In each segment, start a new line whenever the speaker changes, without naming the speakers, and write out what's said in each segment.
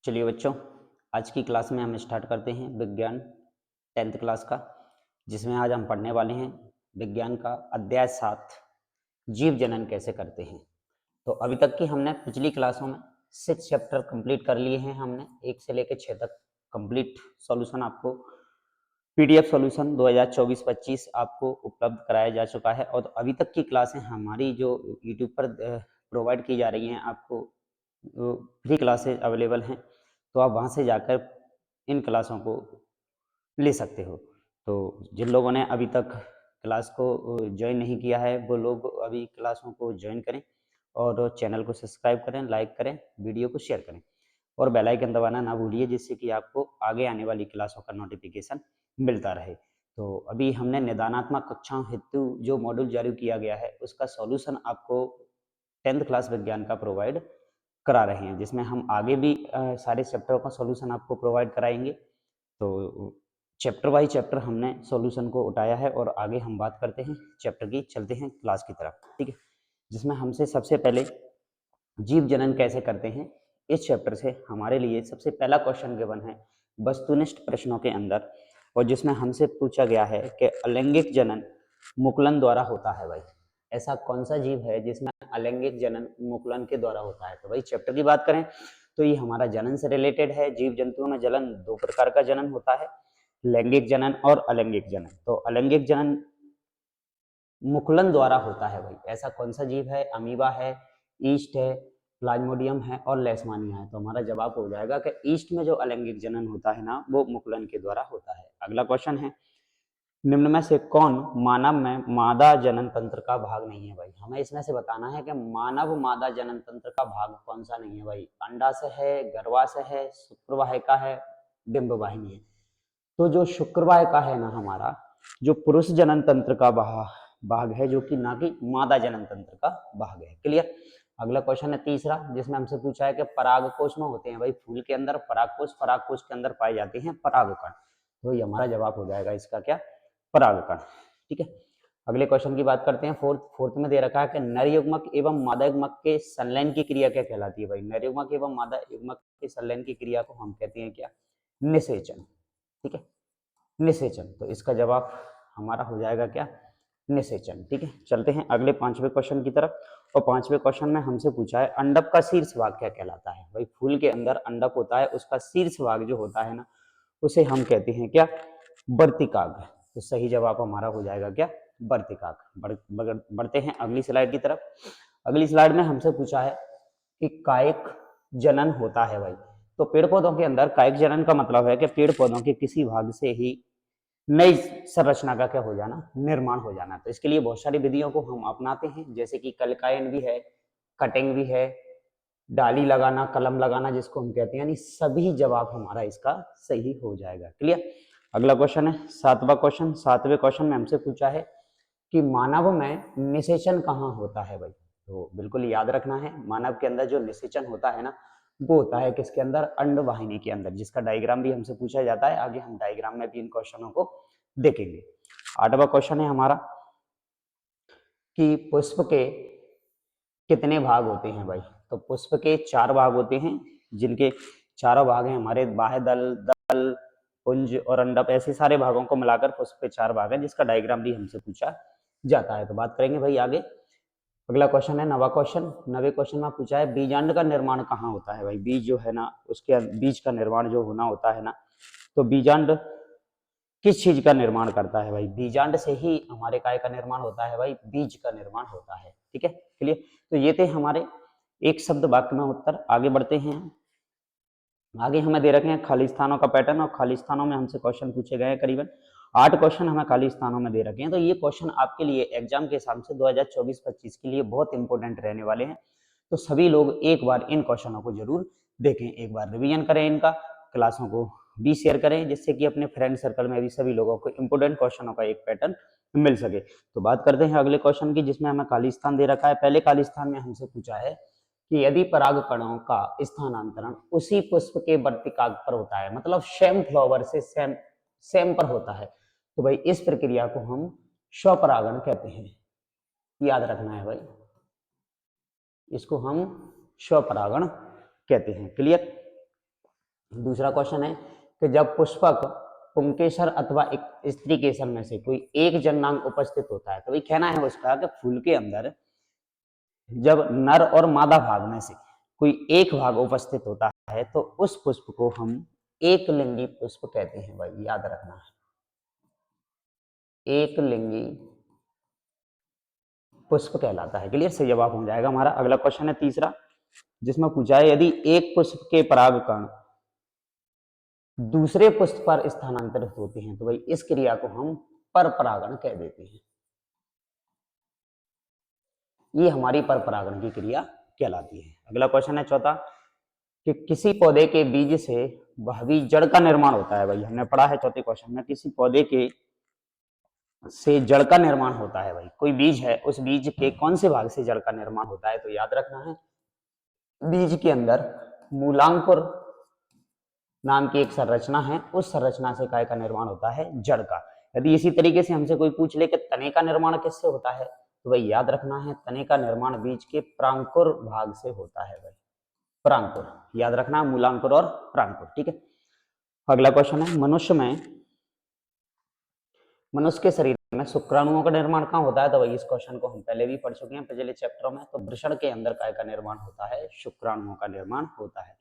चलिए बच्चों, आज की क्लास में हम स्टार्ट करते हैं विज्ञान 10th क्लास का, जिसमें आज हम पढ़ने वाले हैं विज्ञान का अध्याय 7 जीव जनन कैसे करते हैं। तो अभी तक की हमने पिछली क्लासों में 6 चैप्टर कंप्लीट कर लिए हैं। हमने 1 से लेकर 6 तक कंप्लीट सॉल्यूशन आपको पीडीएफ सॉल्यूशन 2024-25 आपको उपलब्ध कराया जा चुका है। और अभी तक की क्लासें हमारी जो यूट्यूब पर प्रोवाइड की जा रही हैं, आपको फ्री क्लासेज अवेलेबल हैं, तो आप वहाँ से जाकर इन क्लासों को ले सकते हो। तो जिन लोगों ने अभी तक क्लास को ज्वाइन नहीं किया है, वो लोग अभी क्लासों को ज्वाइन करें और चैनल को सब्सक्राइब करें, लाइक करें, वीडियो को शेयर करें और बेल आइकन दबाना ना भूलिए, जिससे कि आपको आगे आने वाली क्लासों का नोटिफिकेशन मिलता रहे। तो अभी हमने निदानात्मक कक्षाओं हेतु जो मॉड्यूल जारी किया गया है, उसका सॉल्यूशन आपको 10th क्लास विज्ञान का प्रोवाइड करा रहे हैं, जिसमें हम आगे भी सारे चैप्टरों का सॉल्यूशन आपको प्रोवाइड कराएंगे। तो चैप्टर बाय चैप्टर हमने सॉल्यूशन को उठाया है और आगे हम बात करते हैं चैप्टर की, चलते हैं क्लास की तरफ, ठीक है। जिसमें हमसे सबसे पहले जीव जनन कैसे करते हैं, इस चैप्टर से हमारे लिए सबसे पहला क्वेश्चन गिवन है वस्तुनिष्ठ प्रश्नों के अंदर, और जिसमें हमसे पूछा गया है कि अलैंगिक जनन मुकुलन द्वारा होता है। भाई ऐसा कौन सा जीव है जिसमें अलैंगिक जनन मुकुलन के द्वारा होता है। तो भाई चैप्टर की बात करें तो ये हमारा जनन से रिलेटेड है। जीव जंतुओं में जनन दो प्रकार का जनन होता है, लैंगिक जनन और अलैंगिक जनन। तो अलैंगिक जनन मुकुलन द्वारा होता है। भाई ऐसा कौन सा जीव है, अमीबा है, ईस्ट है, प्लाज्मोडियम है और लेशमानिया है। तो हमारा जवाब हो जाएगा कि ईस्ट में जो अलैंगिक जनन होता है ना, वो मुकुलन के द्वारा होता है। अगला क्वेश्चन है, निम्न में से कौन मानव में मादा जनन तंत्र का भाग नहीं है। भाई हमें इसमें से बताना है कि मानव मादा जनन तंत्र का भाग कौन सा नहीं है। भाई अंडाशय है, गर्भाशय है, शुक्रवाहिका है, डिंब वाहिनी है। तो जो शुक्रवाहिका है ना हमारा, जो पुरुष जनन तंत्र का भाग है, जो कि ना कि मादा जनन तंत्र का भाग है। क्लियर। अगला क्वेश्चन है तीसरा, जिसमें हमसे पूछा है कि परागकोश में होते हैं। भाई फूल के अंदर परागकोश, परागकोश के अंदर पाए जाते हैं परागकण। तो ये हमारा जवाब हो जाएगा इसका क्या, परागकण, ठीक है। अगले क्वेश्चन की बात करते हैं। फोर्थ में दे रखा है कि नर युग्मक एवं मादा युग्मक के संलयन की क्रिया क्या कहलाती है। भाई नर युग्मक एवं मादा युग्मक के संलयन की क्रिया को हम कहते हैं क्या, निषेचन, ठीक है, निषेचन। तो इसका जवाब हमारा हो जाएगा क्या, निषेचन, ठीक है। चलते हैं अगले 5वें क्वेश्चन की तरफ। और 5वें क्वेश्चन में हमसे पूछा है अंडक का शीर्ष भाग क्या कहलाता है। भाई फूल के अंदर अंडक होता है, उसका शीर्ष भाग जो होता है ना, उसे हम कहते हैं क्या, वर्तिकाग्र। तो सही जवाब हमारा हो जाएगा क्या, वर्तिकाग्र। बढ़ते हैं अगली स्लाइड की तरफ। अगली स्लाइड में हमसे पूछा है कि कायिक जनन होता है। भाई तो पेड़ पौधों के अंदर कायिक जनन का मतलब है कि पेड़ पौधों के किसी भाग से ही नई संरचना का क्या हो जाना, निर्माण हो जाना। तो इसके लिए बहुत सारी विधियों को हम अपनाते हैं, जैसे कि कलकायन भी है, कटिंग भी है, डाली लगाना, कलम लगाना जिसको हम कहते हैं, यानी सभी जवाब हमारा इसका सही हो जाएगा। क्लियर। अगला क्वेश्चन है 7वां क्वेश्चन। 7वें क्वेश्चन में हमसे पूछा है कि मानव में निषेचन कहाँ होता है। भाई तो बिल्कुल याद रखना है, मानव के अंदर जो निषेचन होता है ना, वो होता है किसके अंदर, अंड वाहिनी के अंदर, जिसका डायग्राम भी हमसे पूछा जाता है। आगे हम डायग्राम में भी इन क्वेश्चनों को देखेंगे। 8वां क्वेश्चन है हमारा कि पुष्प के कितने भाग होते हैं। भाई तो पुष्प के 4 भाग होते हैं, जिनके चारों भाग हैं हमारे बाह्य दल, दल, पुंज और अंडप। ऐसे सारे भागों को मिलाकर पुष्प के 4 भाग हैं, जिसका डायग्राम भी हमसे पूछा जाता है। तो बात करेंगे भाई आगे। अगला क्वेश्चन है 9वां क्वेश्चन। 9वें क्वेश्चन में पूछा है बीजांड का निर्माण कहाँ होता है। भाई बीज जो है ना, उसके बीज का निर्माण जो होना होता है ना, तो बीजांड किस चीज का निर्माण करता है। भाई बीजांड से ही हमारे काय का निर्माण होता है। भाई बीज का निर्माण होता है, ठीक है, क्लियर। तो ये थे हमारे एक शब्द वाक्य में उत्तर। आगे बढ़ते हैं। आगे हमें दे रखे हैं खाली स्थानों का पैटर्न, और खाली स्थानों में हमसे क्वेश्चन पूछे गए हैं करीबन 8 क्वेश्चन हमें खाली स्थानों में दे रखे हैं। तो ये क्वेश्चन आपके लिए एग्जाम के हिसाब से 2024-25 के लिए बहुत इंपॉर्टेंट रहने वाले हैं। तो सभी लोग एक बार इन क्वेश्चनों को जरूर देखें, एक बार रिवीजन करें इनका, क्लासों को भी शेयर करें, जिससे कि अपने फ्रेंड सर्कल में भी सभी लोगों को इंपोर्टेंट क्वेश्चनों का एक पैटर्न मिल सके। तो बात करते हैं अगले क्वेश्चन की, जिसमें हमें खाली स्थान दे रखा है। पहले खाली स्थान में हमसे पूछा है कि यदि परागकणों का स्थानांतरण उसी पुष्प के वर्तिकाग्र पर होता है, मतलब सेम फ्लावर से सेम पर होता है, तो भाई इस प्रक्रिया को हम स्वपरागण कहते हैं। याद रखना है भाई, इसको हम स्वपरागण कहते हैं। क्लियर। दूसरा क्वेश्चन है कि जब पुष्पक पुंकेसर अथवा एक स्त्री केसर में से कोई एक जननांग उपस्थित होता है, तो वही कहना है उसका कि फूल के अंदर जब नर और मादा भाग में से कोई एक भाग उपस्थित होता है तो उस पुष्प को हम एक लिंगी पुष्प कहते हैं। भाई याद रखना है, एक लिंगी पुष्प कहलाता है। क्लियर, सही जवाब हो जाएगा हमारा। अगला क्वेश्चन है तीसरा, जिसमें पूछा है यदि एक पुष्प के परागकण दूसरे पुष्प पर स्थानांतरित होते हैं तो भाई इस क्रिया को हम पर परागण कह देते हैं। ये हमारी पर परागण की क्रिया कहलाती है। अगला क्वेश्चन है चौथा, कि किसी पौधे के बीज से भावी जड़ का निर्माण होता है। भाई हमने पढ़ा है चौथे क्वेश्चन में, किसी पौधे के से जड़ का निर्माण होता है। भाई कोई बीज है, उस बीज के कौन से भाग से जड़ का निर्माण होता है, तो याद रखना है बीज के अंदर मूलांकुर नाम की एक संरचना है, उस संरचना से काय का निर्माण होता है, जड़ का। यदि इसी तरीके से हमसे कोई पूछ ले कि तने का निर्माण किससे होता है, तो भाई याद रखना है तने का निर्माण बीज के प्रांकुर भाग से होता है। भाई प्रांकुर याद रखना, मूलांकुर और प्रांकुर। ठीक है, अगला क्वेश्चन है, मनुष्य के शरीर में शुक्राणुओं का निर्माण कहाँ होता है, तो भाई इस क्वेश्चन को हम पहले भी पढ़ चुके हैं पिछले चैप्टरों में। तो वृषण के अंदर काय का निर्माण होता है, शुक्राणुओं का निर्माण होता है।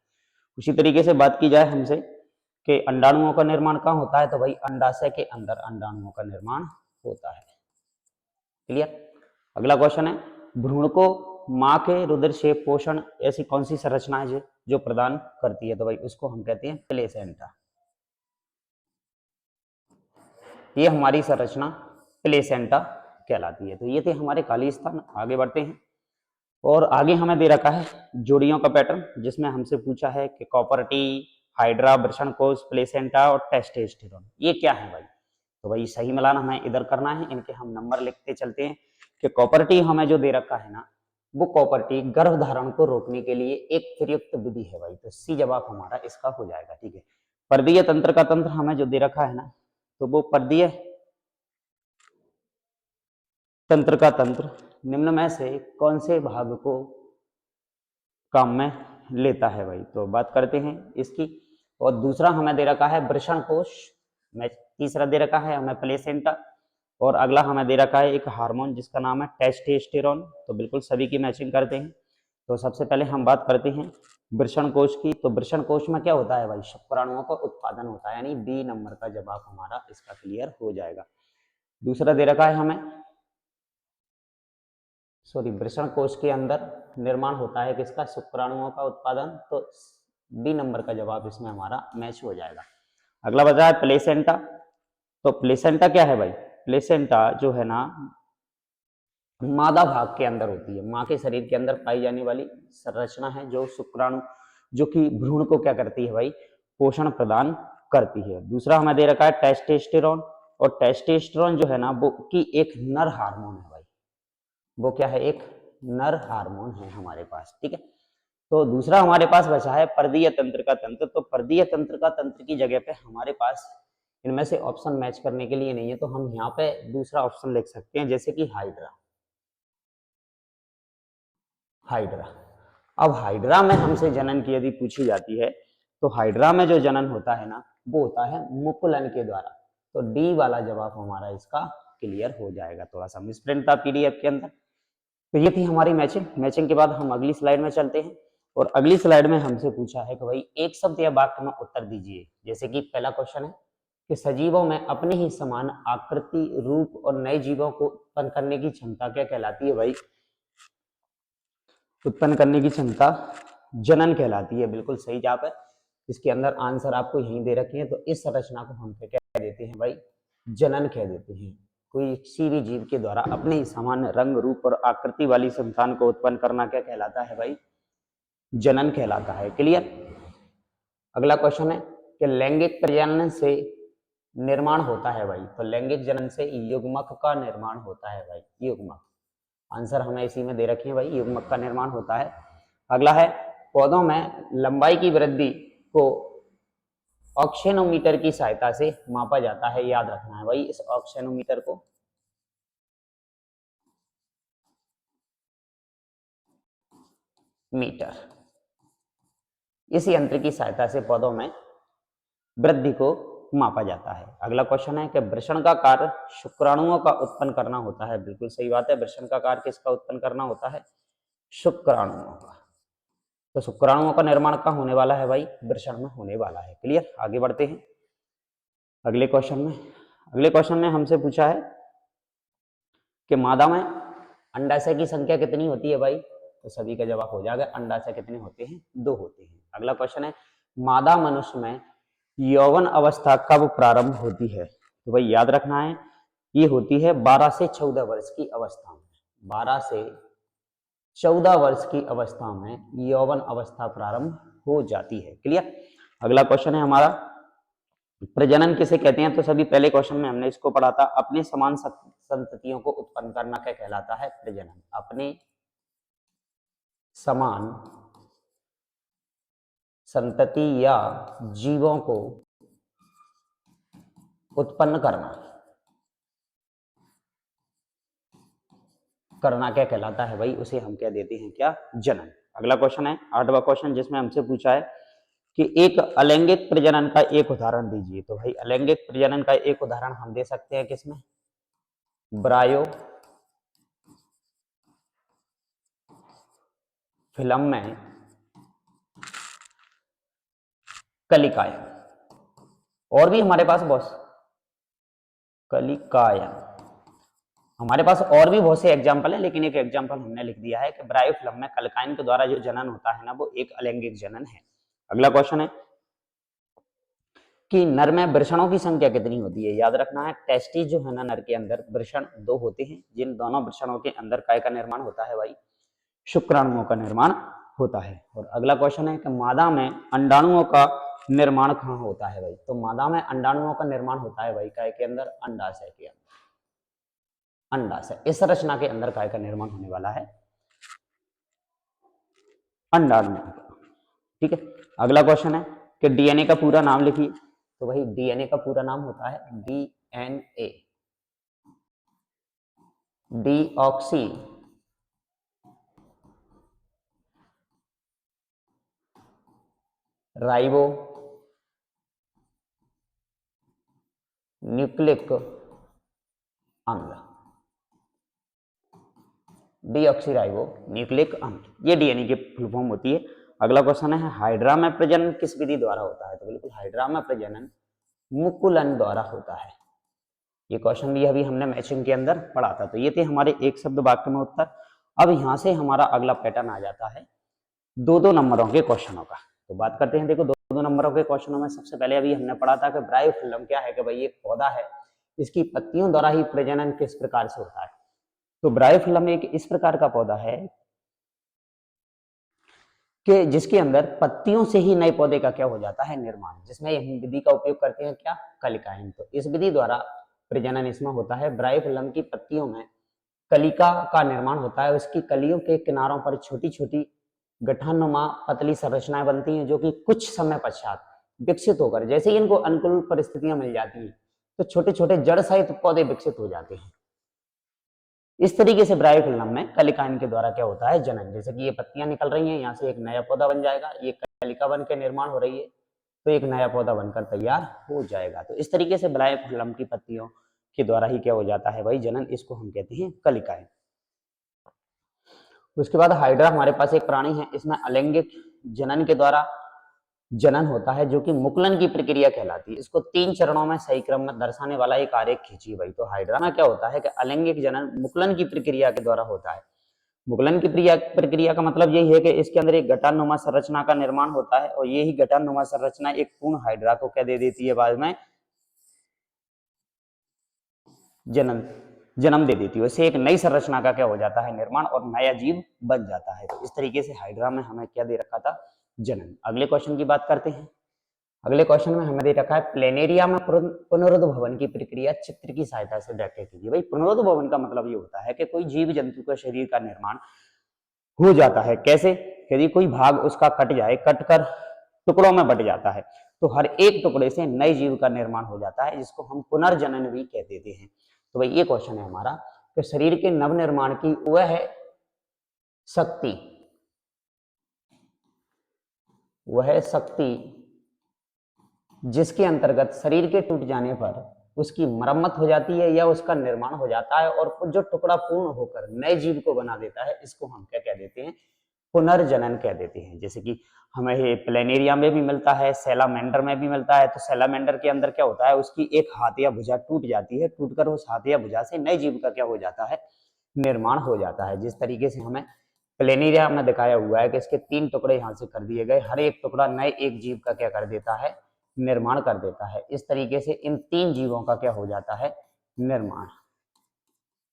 उसी तरीके से बात की जाए हमसे कि अंडाणुओं का निर्माण कहाँ होता है, तो भाई अंडाशय के अंदर अंडाणुओं का निर्माण होता है। क्लियर। अगला क्वेश्चन है, भ्रूण को माँ के रुधिर से पोषण ऐसी कौन सी संरचना है जो प्रदान करती है, तो भाई उसको हम कहते हैं प्लेसेंटा। ये हमारी संरचना प्लेसेंटा कहलाती है। तो ये थे हमारे खाली स्थान। आगे बढ़ते हैं, और आगे हमें दे रखा है जोड़ियों का पैटर्न, जिसमें हमसे पूछा है कि कॉपर्टी, हाइड्रा, वृषणकोश, प्लेसेंटा और टेस्टोस्टेरोन ये क्या है। भाई तो भाई सही मिलान हमें इधर करना है, इनके हम नंबर लिखते चलते हैं कि कॉपर्टी हमें जो दे रखा है ना, वो कॉपर्टी गर्भधारण को रोकने के लिए एक प्रयुक्त विधि है। भाई तो सी जवाब हमारा इसका हो जाएगा। ठीक है, पर्दीय तंत्र का तंत्र हमें जो दे रखा है ना, तो वो पर्दीय तंत्र का तंत्र निम्न में से कौन से भाग को काम में लेता है। भाई तो बात करते हैं इसकी। और दूसरा हमें दे रखा है वृषण कोश, तीसरा दे रखा है हमें प्लेसेंटा, और अगला हमें दे रखा है एक हार्मोन जिसका नाम है टेस्टोस्टेरोन। तो बिल्कुल सभी की मैचिंग करते हैं। तो सबसे पहले हम बात करते हैं वृषण कोश की। तो वृषण कोश में क्या होता है भाई, शुक्राणुओं का उत्पादन होता है, यानी बी नंबर का जवाब हमारा इसका क्लियर हो जाएगा। दूसरा दे रखा है हमें, सॉरी, वृषण कोश के अंदर निर्माण होता है किसका, शुक्राणुओं का उत्पादन। तो बी नंबर का जवाब इसमें हमारा मैच हो जाएगा। अगला बचा है प्लेसेंटा। तो प्लेसेंटा क्या है भाई, प्लेसेंटा जो है ना मादा भाग के अंदर होती है, माँ के शरीर के अंदर पाई जाने वाली संरचना है, जो शुक्राणु जो कि भ्रूण को क्या करती है भाई, पोषण प्रदान करती है। दूसरा हमें दे रखा है टेस्टोस्टेरोन, और टेस्टोस्टेरोन जो है ना वो की एक नर हार्मोन है। भाई वो क्या है, एक नर हार्मोन है हमारे पास। ठीक है, तो दूसरा हमारे पास बचा है पर्दीय तंत्र का तंत्र। तो पर्दीय तंत्र का तंत्र की जगह पे हमारे पास इनमें से ऑप्शन मैच करने के लिए नहीं है, तो हम यहाँ पे दूसरा ऑप्शन लिख सकते हैं, जैसे कि हाइड्रा। हाइड्रा, अब हाइड्रा में हमसे जनन की यदि पूछी जाती है, तो हाइड्रा में जो जनन होता है ना, वो होता है मुकुलन के द्वारा। तो डी वाला जवाब हमारा इसका क्लियर हो जाएगा। थोड़ा सा मिसप्रिंट था पीडीएफ के अंदर। तो ये थी हमारी मैचिंग। मैचिंग के बाद हम अगली स्लाइड में चलते हैं, और अगली स्लाइड में हमसे पूछा है कि भाई एक शब्द या वाक्य में उत्तर दीजिए। जैसे कि पहला क्वेश्चन है कि सजीवों में अपने ही समान आकृति, रूप और नए जीवों को उत्पन्न करने की क्षमता क्या कहलाती है। भाई उत्पन्न करने की क्षमता जनन कहलाती है। बिल्कुल सही जवाब है। इसके अंदर आंसर आपको यहीं दे रखे हैं। तो इस संरचना को हम क्या कह देते हैं भाई, जनन कह देते हैं। कोई किसी भी जीव के द्वारा अपने ही समान रंग, रूप और आकृति वाली संतान को उत्पन्न करना क्या कहलाता है भाई, जनन कहलाता है। क्लियर। अगला क्वेश्चन है कि लैंगिक प्रजनन से निर्माण होता है। भाई तो लैंगिक जनन से युग्मक का निर्माण होता है। भाई युग्मक, आंसर हमें इसी में दे रखे हैं भाई, युग्मक का निर्माण होता है। अगला है पौधों में लंबाई की वृद्धि को ऑक्सेनोमीटर की सहायता से मापा जाता है। याद रखना है भाई इस ऑक्सेनोमीटर को। मीटर, इस यंत्र की सहायता से पौधों में वृद्धि को मापा जाता है। अगला क्वेश्चन है कि वृषण का कार्य शुक्राणुओं का उत्पन्न करना होता है। बिल्कुल सही बात है, वृषण का कार्य किसका उत्पन्न करना होता है? शुक्राणुओं का। तो शुक्राणुओं का निर्माण कहाँ होने वाला है भाई? वृषण में होने वाला है। क्लियर? आगे बढ़ते हैं अगले क्वेश्चन में। अगले क्वेश्चन में हमसे पूछा है कि मादा में अंडाशय की संख्या कितनी होती है भाई? तो सभी का जवाब हो जाएगा, अंडाशय कितने होते हैं? 2 होते हैं। अगला क्वेश्चन है मादा मनुष्य में यौवन अवस्था कब प्रारंभ होती है? तो भाई याद रखना है, ये होती है 12 से 14 वर्ष की अवस्था में। 12 से 14 वर्ष की अवस्था में यौवन अवस्था प्रारंभ हो जाती है। क्लियर? अगला क्वेश्चन है हमारा प्रजनन किसे कहते हैं? तो सभी पहले क्वेश्चन में हमने इसको पढ़ा था। अपने समान संततियों को उत्पन्न करना क्या कहलाता है? प्रजनन। अपने समान संतति या जीवों को उत्पन्न करना क्या कहलाता है भाई? उसे हम क्या देते हैं? क्या? जनन। अगला क्वेश्चन है 8वां क्वेश्चन, जिसमें हमसे पूछा है कि एक अलैंगिक प्रजनन का एक उदाहरण दीजिए। तो भाई अलैंगिक प्रजनन का एक उदाहरण हम दे सकते हैं किसमें? ब्रायो फिल्म में कलिकायन। और भी हमारे पास बहुत कलिकायन, हमारे पास और भी बहुत से एग्जाम्पल है, लेकिन एक एग्जाम्पल हमने लिख दिया है कि ब्रायो फिल्म में कलिकायन के द्वारा जो जनन होता है ना, वो एक अलैंगिक जनन है। अगला क्वेश्चन है कि नर में वृषणों की संख्या कितनी होती है? याद रखना है, टेस्टिस जो है ना नर के अंदर, वृषण 2 होते हैं। जिन दोनों वृषणों के अंदर काय का निर्माण होता है भाई? शुक्राणुओं का निर्माण होता है। और अगला क्वेश्चन है कि मादा में अंडाणुओं का निर्माण कहाँ होता है भाई? तो मादा में अंडाणुओं का निर्माण होता है भाई काय के अंदर? अंडाशय के अंदर। अंडाशय, इस रचना के अंदर काय का निर्माण होने वाला है? अंडाणुओं का। ठीक है। अगला क्वेश्चन है कि डीएनए का पूरा नाम लिखिए। तो भाई डीएनए का पूरा नाम होता है डीएनए, डीऑक्सी राइबो न्यूक्लिक अम्ल, डीऑक्सीराइबो न्यूक्लिक अम्ल, ये डीएनए की फुल फॉर्म होती है। अगला क्वेश्चन है हाइड्रा में प्रजनन किस विधि द्वारा होता है? तो बिल्कुल हाइड्रा में प्रजनन मुकुलन द्वारा होता है। ये क्वेश्चन भी अभी हमने मैचिंग के अंदर पढ़ा था। तो ये थे हमारे एक शब्द वाक्य में उत्तर। अब यहां से हमारा अगला पैटर्न आ जाता है 2-2 नंबरों के क्वेश्चनों का। तो बात करते हैं, देखो 2-2 नंबरों के क्वेश्चनों में सबसे पहले अभी हमने पढ़ा था कि ब्रायोफिल्म क्या है? कि भाई एक पौधा है, इसकी पत्तियों द्वारा ही प्रजनन किस प्रकार से होता है? तो ब्रायोफिल्म एक इस प्रकार का पौधा है कि जिसके अंदर पत्तियों से ही नए पौधे का क्या हो जाता है? निर्माण, जिसमें हम विधि का उपयोग करते हैं क्या? कलिकायन। तो इस विधि द्वारा प्रजनन इसमें होता है। ब्रायोफिल्म की पत्तियों में कलिका का निर्माण होता है। उसकी कलियों के किनारों पर छोटी छोटी गठननुमा पतली संरचनाएं बनती हैं, जो कि कुछ समय पश्चात विकसित होकर, जैसे ही इनको अनुकूल परिस्थितियां मिल जाती हैं, तो छोटे छोटे जड़ सहित पौधे विकसित हो जाते हैं। इस तरीके से ब्रायोफिल्म में कलिकायन के द्वारा क्या होता है? जनन। जैसे कि ये पत्तियां निकल रही हैं, यहाँ से एक नया पौधा बन जाएगा, ये कलिका बन के निर्माण हो रही है, तो एक नया पौधा बनकर तैयार हो जाएगा। तो इस तरीके से ब्रायोफिल्म की पत्तियों के द्वारा ही क्या हो जाता है भाई? जनन। इसको हम कहते हैं कलिकायन। उसके बाद हाइड्रा हमारे पास एक प्राणी है, इसमें अलैंगिक जनन के द्वारा जनन होता है, जो कि मुकुलन की प्रक्रिया कहलाती है। इसको 3 चरणों में सही क्रम में दर्शाने वाला एक आरेख खींचिए भाई। तो हाइड्रा में क्या होता है कि अलैंगिक जनन मुकुलन की प्रक्रिया के द्वारा होता है। मुकुलन की प्रक्रिया का मतलब यही है कि इसके अंदर एक गठानुमा संरचना का निर्माण होता है, और यही गठानुमा संरचना एक पूर्ण हाइड्रा को क्या दे देती है? बाद में जन्म दे देती है। उससे एक नई संरचना का क्या हो जाता है? निर्माण, और नया जीव बन जाता है। तो इस तरीके से हाइड्रा में हमें क्या दे रखा था? जनन। अगले क्वेश्चन की बात करते हैं। अगले क्वेश्चन में हमें दे रखा है प्लेनेरिया में पुनरुद्भवन की प्रक्रिया चित्र की सहायता से व्याख्या कीजिए। भाई पुनरुद्भवन का मतलब ये होता है कि कोई जीव जंतु का शरीर का निर्माण हो जाता है। कैसे? यदि कोई भाग उसका कट जाए, कटकर टुकड़ों में बट जाता है, तो हर एक टुकड़े से नए जीव का निर्माण हो जाता है, जिसको हम पुनर्जनन भी कह देते हैं। तो भाई ये क्वेश्चन है हमारा कि शरीर के नवनिर्माण की वह शक्ति वह शक्ति जिसके अंतर्गत शरीर के टूट जाने पर उसकी मरम्मत हो जाती है या उसका निर्माण हो जाता है और जो टुकड़ा पूर्ण होकर नए जीव को बना देता है, इसको हम क्या कह देते हैं? पुनर्जनन कह देते हैं। जैसे कि हमें ये प्लेनेरिया में भी मिलता है, सैलामेंडर में भी मिलता है। तो सैलामेंडर के अंदर क्या होता है? उसकी एक हाथ या भुजा टूट जाती है, टूटकर उस हाथ या भुजा से नए जीव का क्या हो जाता है? निर्माण हो जाता है। जिस तरीके से हमें प्लेनेरिया में दिखाया हुआ है कि इसके 3 टुकड़े यहाँ से कर दिए गए, हर एक टुकड़ा नए एक जीव का क्या कर देता है? निर्माण कर देता है। इस तरीके से इन 3 जीवों का क्या हो जाता है? निर्माण।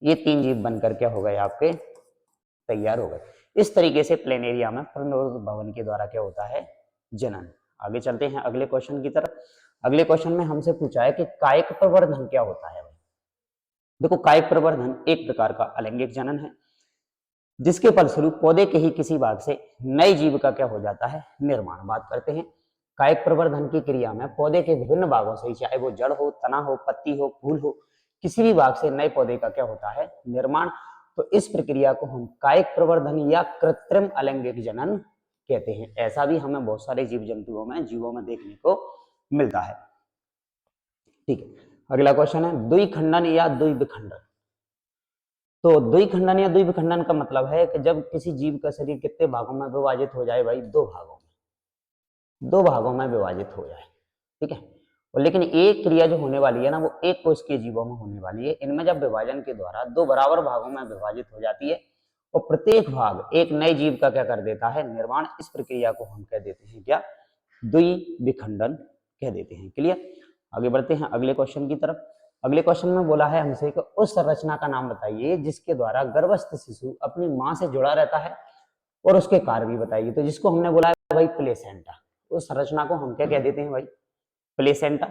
ये 3 जीव बनकर क्या हो गए? आपके तैयार हो गए। इस तरीके से प्लेनेरिया में पुनर्भवन के द्वारा क्या होता है? जनन। आगे चलते हैं अगले क्वेश्चन की तरफ। अगले क्वेश्चन में हमसे पूछा है कि कायिक प्रवर्धन क्या होता है? देखो, कायिक प्रवर्धन एक प्रकार का अलैंगिक जनन है जिसके फलस्वरूप पौधे के ही किसी भाग से नए जीव का क्या हो जाता है? निर्माण। बात करते हैं कायिक प्रवर्धन की क्रिया में पौधे के विभिन्न भागों से, चाहे वो जड़ हो, तना हो, पत्ती हो, फूल हो, किसी भी भाग से नए पौधे का क्या होता है? निर्माण। तो इस प्रक्रिया को हम कायिक प्रवर्धन या कृत्रिम अलैंगिक जनन कहते हैं। ऐसा भी हमें बहुत सारे जीव जंतुओं में, जीवों में देखने को मिलता है। ठीक है, अगला क्वेश्चन है द्विखंडन या द्विविखंडन। तो द्विखंडन या द्विविखंडन का मतलब है कि जब किसी जीव का शरीर कितने भागों में विभाजित हो जाए भाई? 2 भागों में, 2 भागों में विभाजित हो जाए। ठीक है, और लेकिन एक क्रिया जो होने वाली है ना, वो एक कोश के जीवों में होने वाली है। इनमें जब विभाजन के द्वारा 2 बराबर भागों में विभाजित हो जाती है और प्रत्येक भाग एक नए जीव का क्या कर देता है? निर्माण। इस प्रक्रिया को हम कह देते हैं क्या? द्विविखंडन कह देते हैं। क्लियर? आगे बढ़ते हैं अगले क्वेश्चन की तरफ। अगले क्वेश्चन में बोला है हमसे कि उस संरचना का नाम बताइए जिसके द्वारा गर्भस्थ शिशु अपनी मां से जुड़ा रहता है और उसके कार्य भी बताइए। तो जिसको हमने बोला है भाई प्लेसेंटा, उस संरचना को हम क्या कह देते हैं भाई? प्लेसेंटा,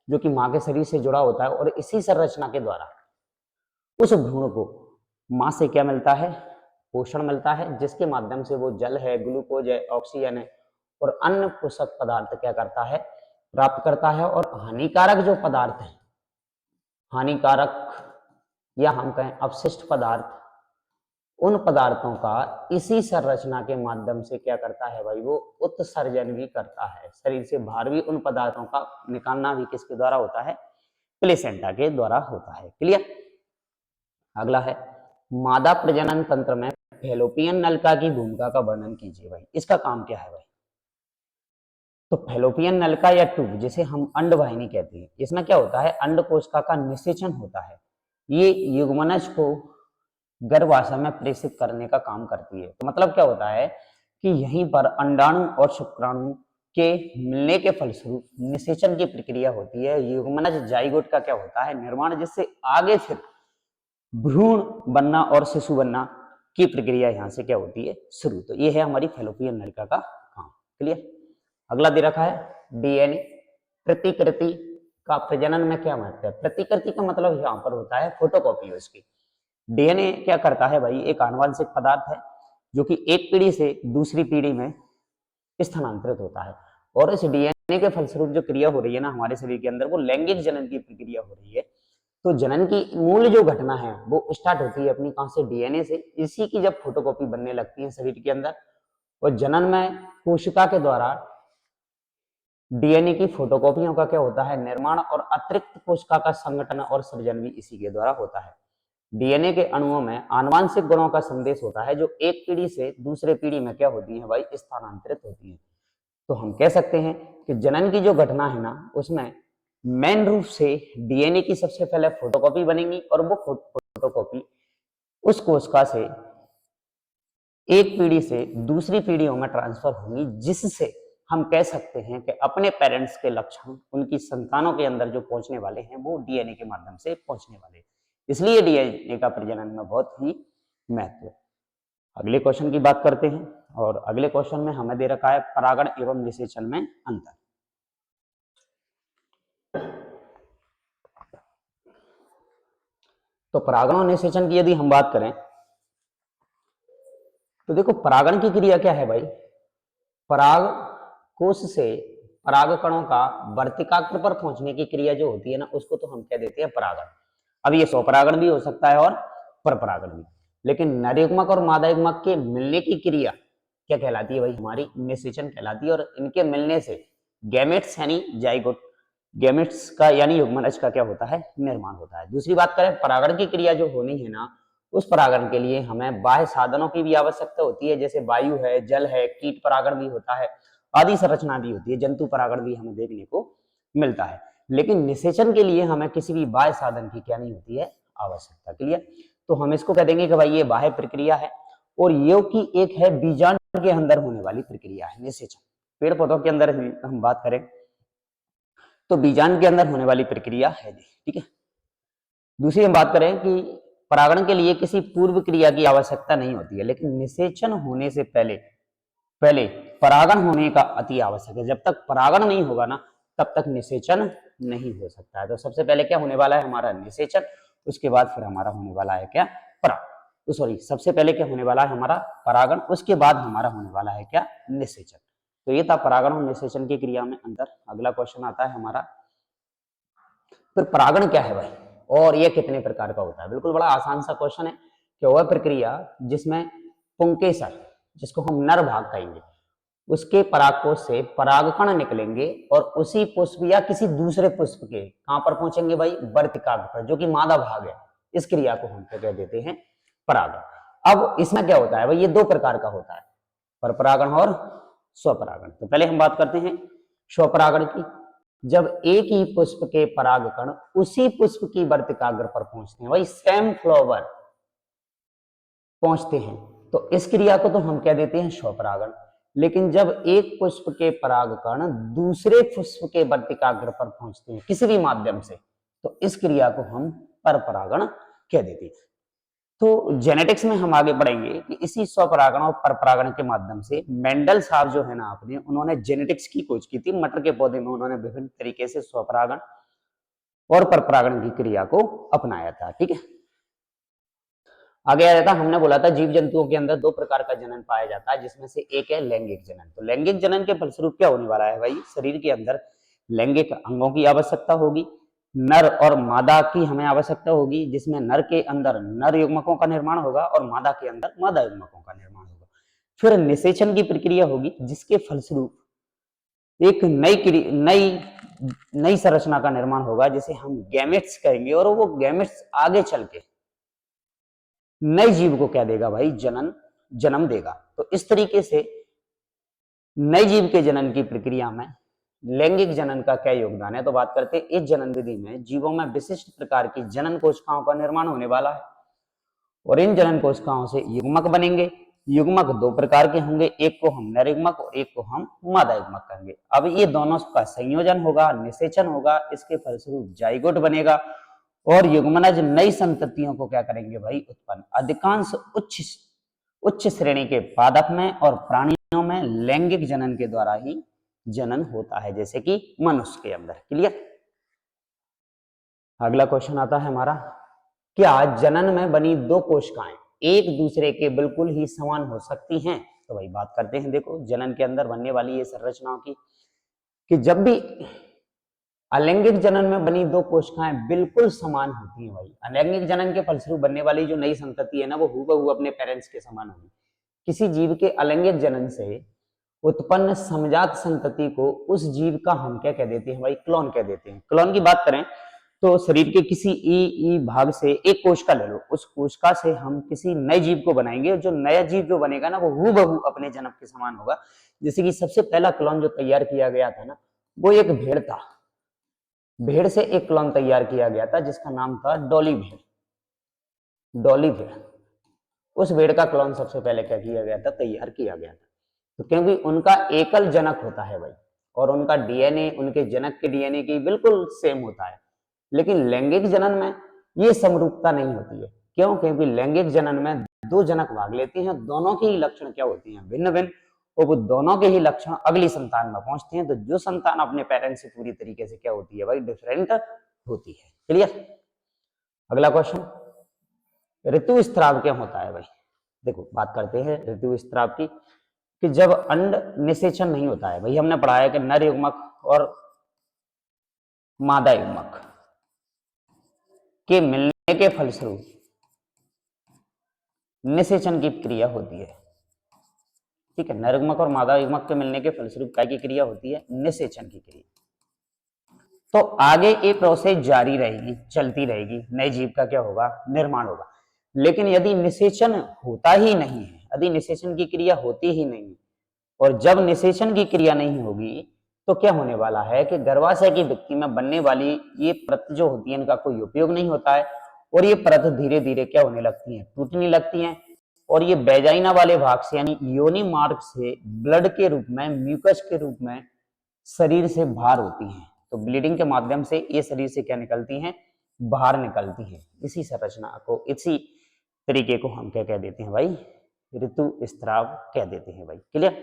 जो कि मां के शरीर से जुड़ा होता है। और इसी संरचना के द्वारा उस भ्रूण को मां से क्या मिलता है? पोषण मिलता है, जिसके माध्यम से वो जल है, ग्लूकोज है, ऑक्सीजन है और अन्य पोषक पदार्थ क्या करता है? प्राप्त करता है। और हानिकारक जो पदार्थ है, हानिकारक या हम कहें अपशिष्ट पदार्थ, उन पदार्थों का इसी संरचना के माध्यम से क्या करता है भाई? वो उत्सर्जन भी करता है। शरीर से बाहर भी उन पदार्थों का निकालना भी किसके द्वारा होता है? प्लेसेंटा के द्वारा होता है। क्लियर? अगला है मादा प्रजनन तंत्र में फैलोपियन नलिका की भूमिका का वर्णन कीजिए भाई। इसका काम क्या है भाई? तो फैलोपियन नलिका या ट्यूब, जिसे हम अंडवाहिनी कहते हैं, इसमें क्या होता है? अंड कोशिका का निषेचन होता है। ये युग्मनज को गर्भाशय में प्रेषित करने का काम करती है। तो मतलब क्या होता है कि यहीं पर अंडाणु और शुक्राणु के मिलने के फलस्वरूप निषेचन की प्रक्रिया होती है। युग्मनज जाइगोट का क्या होता है? निर्माण, जिससे आगे फिर भ्रूण बनना और शिशु बनना की प्रक्रिया यहां से क्या होती है? शुरू। तो ये है हमारी फैलोपियन नलिका का काम। क्लियर? अगला दे रखा है डीएनए। प्रतिकृति का प्रजनन में क्या महत्व है? प्रतिकृति का मतलब यहाँ पर होता है फोटोकॉपी उसकी। डीएनए क्या करता है भाई? एक आनुवंशिक पदार्थ है जो कि एक पीढ़ी से दूसरी पीढ़ी में स्थानांतरित होता है। और इस डीएनए के फलस्वरूप जो क्रिया हो रही है ना हमारे शरीर के अंदर, वो लैंगिक जनन की प्रक्रिया हो रही है। तो जनन की मूल जो घटना है वो स्टार्ट होती है अपनी कहां से? डीएनए से। इसी की जब फोटोकॉपी बनने लगती है शरीर के अंदर, और जनन में कोशिका के द्वारा डीएनए की फोटोकॉपियों का क्या होता है? निर्माण। और अतिरिक्त कोशिका का संगठन और सृजन भी इसी के द्वारा होता है। डीएनए के अणुओं में आनुवंशिक गुणों का संदेश होता है जो एक पीढ़ी से दूसरे पीढ़ी में क्या होती है भाई? स्थानांतरित होती है। तो हम कह सकते हैं कि जनन की जो घटना है ना, उसमें मेन रूप से डीएनए की सबसे पहले फोटोकॉपी बनेगी और वो फोटोकॉपी उस कोशिका से एक पीढ़ी से दूसरी पीढ़ियों में ट्रांसफर होगी, जिससे हम कह सकते हैं कि अपने पेरेंट्स के लक्षण उनकी संतानों के अंदर जो पहुंचने वाले हैं वो डीएनए के माध्यम से पहुंचने वाले हैं। इसलिए डीएनए का प्रजनन में बहुत ही महत्व है। अगले क्वेश्चन की बात करते हैं और अगले क्वेश्चन में हमें दे रखा है परागण एवं निषेचन में अंतर। तो परागण और निषेचन की यदि हम बात करें तो देखो, परागण की क्रिया क्या है भाई? पराग कोश से पराग कणों का वर्तिकाग्र पर पहुंचने की क्रिया जो होती है ना, उसको तो हम कह देते हैं परागण। अब ये स्वपरागण भी हो सकता है और परपरागण भी। लेकिन नर युग्मक और मादा युग्मक के मिलने की क्रिया क्या कहलाती है भाई, हमारी निषेचन कहलाती है। और इनके मिलने से गैमेट्स यानी जाइगोट, गैमेट्स का यानी युग्मनज का क्या होता है, निर्माण होता है। दूसरी बात करें परागण की क्रिया जो होनी है ना, उस परागण के लिए हमें बाह्य साधनों की भी आवश्यकता होती है, जैसे वायु है, जल है, कीट परागण भी होता है, आदि संरचना भी होती है, जंतु परागण भी हमें देखने को मिलता है। लेकिन निषेचन के लिए हमें किसी भी बाह्य साधन की क्या नहीं होती है, आवश्यकता। क्लियर? तो हम इसको कह देंगे कि भाई ये बाह्य प्रक्रिया है। और ये की एक है बीजांड के अंदर होने वाली प्रक्रिया है निषेचन। पेड़ पौधों के अंदर हम बात करें तो बीजांड के अंदर होने वाली प्रक्रिया है, ठीक है। दूसरी हम बात करें कि परागण के लिए किसी पूर्व क्रिया की आवश्यकता नहीं होती है, लेकिन निषेचन होने से पहले पहले परागण होने का अति आवश्यक है। जब तक परागण नहीं होगा ना, तब तक निषेचन नहीं हो सकता है। तो सबसे पहले क्या होने वाला है, हमारा निषेचन, उसके बाद फिर हमारा होने वाला है क्या, परागण। सॉरी, सबसे पहले क्या होने वाला है, हमारा परागण, उसके बाद हमारा होने वाला है क्या, निषेचन। तो ये था परागण और निषेचन की क्रिया में अंतर। अगला क्वेश्चन आता है हमारा, फिर परागण क्या है भाई, और ये कितने प्रकार का होता है। बिल्कुल बड़ा आसान सा क्वेश्चन है कि वह प्रक्रिया जिसमें पुंकेसर, जिसको हम नर भाग कहेंगे, उसके परागकोश से परागकण निकलेंगे और उसी पुष्प या किसी दूसरे पुष्प के कहां पर पहुंचेंगे भाई, वर्तिकाग्र पर, जो कि मादा भाग है। इस क्रिया को हम क्या कह देते हैं, परागण। अब इसमें क्या होता है भाई, ये दो प्रकार का होता है, परपरागण और स्वपरागण। तो पहले हम बात करते हैं स्वपरागण की। जब एक ही पुष्प के परागकण उसी पुष्प की वर्तिकाग्र पर पहुंचते हैं, वही सेम फ्लावर पहुंचते हैं, तो इस क्रिया को तो हम कह देते हैं स्वपरागण। लेकिन जब एक पुष्प के परागकण दूसरे पुष्प के वर्तिकाग्र पर पहुंचते हैं किसी भी माध्यम से, तो इस क्रिया को हम परपरागण कह देते हैं। तो जेनेटिक्स में हम आगे बढ़ेंगे कि इसी स्वपरागण और परपरागण के माध्यम से मेंडल साहब जो है ना, आपने उन्होंने जेनेटिक्स की खोज की थी। मटर के पौधे में उन्होंने विभिन्न तरीके से स्वपरागण और परपरागण की क्रिया को अपनाया था, ठीक है। आगे आ जाता, हमने बोला था जीव जंतुओं के अंदर दो प्रकार का जनन पाया जाता है, जिसमें से एक है लैंगिक जनन। तो लैंगिक जनन के फलस्वरूप क्या होने वाला है भाई, शरीर के अंदर लैंगिक अंगों की आवश्यकता होगी, नर और मादा की हमें आवश्यकता होगी, जिसमें नर के अंदर नर युग्मकों का निर्माण होगा और मादा के अंदर मादा युग्मकों का निर्माण होगा। फिर निषेचन की प्रक्रिया होगी, जिसके फलस्वरूप एक नई नई संरचना का निर्माण होगा, जिसे हम गैमेट्स कहेंगे, और वो गैमेट्स आगे चल के नए जीव को क्या देगा भाई, जन्म देगा। तो इस तरीके से नए जीव के जनन की प्रक्रिया में लैंगिक जनन का क्या योगदान है, तो बात करते हैं इस जनन विधि में जीवों में विशिष्ट प्रकार की जनन कोशिकाओं का निर्माण होने वाला है, और इन जनन कोशिकाओं से युग्मक बनेंगे। युग्मक दो प्रकार के होंगे, एक को हम नर युग्मक और एक को हम मादा युग्मक कहेंगे। अब ये दोनों का संयोजन होगा, निषेचन होगा, इसके फलस्वरूप जाइगोट बनेगा, और युग्मनज नई संततियों को क्या करेंगे भाई, उत्पन्न। अधिकांश उच्च श्रेणी के पादप में और प्राणियों में लैंगिक जनन के द्वारा ही जनन होता है, जैसे कि मनुष्य के अंदर। क्लियर? अगला क्वेश्चन आता है हमारा, क्या जनन में बनी दो कोशिकाएं एक दूसरे के बिल्कुल ही समान हो सकती हैं? तो भाई बात करते हैं, देखो जनन के अंदर बनने वाली ये संरचनाओं की, कि जब भी अलैंगिक जनन में बनी दो कोशिकाएं बिल्कुल समान होती हैं भाई, अलैंगिक जनन के फलस्वरूप बनने वाली जो नई संतति है ना, वो हूबहू अपने पेरेंट्स के समान होगी। किसी जीव के अलैंगिक जनन से उत्पन्न समजात संतति को उस जीव का हम क्या कह देते हैं भाई, क्लोन कह देते हैं। क्लोन की बात करें तो शरीर के किसी ई भाग से एक कोशिका ले लो, उस कोशिका से हम किसी नए जीव को बनाएंगे, जो नया जीव जो बनेगा ना, वो हूबहू अपने जन्म के समान होगा। जैसे कि सबसे पहला क्लोन जो तैयार किया गया था ना, वो एक भेड़ था। भेड़ से एक क्लोन तैयार किया गया था जिसका नाम था डॉली भेड़। डॉली भेड़, उस भेड़ का क्लोन सबसे पहले क्या किया गया था, तैयार किया गया था। तो क्योंकि उनका एकल जनक होता है भाई, और उनका डीएनए उनके जनक के डीएनए की बिल्कुल सेम होता है। लेकिन लैंगिक जनन में ये समरूपता नहीं होती है। क्यों? क्योंकि लैंगिक जनन में दो जनक भाग लेते हैं, दोनों के ही लक्षण क्या होती हैं, भिन्न भिन्न, और वो दोनों के ही लक्षण अगली संतान में पहुंचते हैं। तो जो संतान अपने पेरेंट्स से पूरी तरीके से क्या होती है भाई, डिफरेंट होती है। क्लियर? अगला क्वेश्चन, ऋतुस्राव क्या होता है भाई? देखो बात करते हैं ऋतुस्राव की, कि जब अंड निषेचन नहीं होता है भाई, हमने पढ़ा है कि नर युग्मक और मादा युग्मक के मिलने के फलस्वरूप निषेचन की क्रिया होती है। ठीक है, नरयुग्मक और मादा युग्मक के मिलने के फलस्वरूप काय की क्रिया होती है? निषेचन की क्रिया। तो आगे ये प्रोसेस जारी रहेगी, चलती रहेगी, नए जीव का क्या होगा? निर्माण होगा। लेकिन यदि निषेचन होता ही नहीं है, यदि निषेचन की क्रिया होती ही नहीं, और जब निषेचन की क्रिया नहीं होगी तो क्या होने वाला है कि गर्भाशय की भित्ति में बनने वाली ये परत जो होती है, इनका कोई उपयोग नहीं होता है, और ये परत धीरे धीरे क्या होने लगती है? टूटने लगती है, और ये वेजाइना वाले भाग से यानी योनि मार्ग से ब्लड के रूप में, म्यूकस के रूप में शरीर से बाहर होती हैं। तो ब्लीडिंग के माध्यम से ये शरीर से क्या निकलती हैं? बाहर निकलती हैं। इसी संरचना को, इसी तरीके को हम क्या कह देते हैं भाई? ऋतुस्राव कह देते हैं भाई। क्लियर?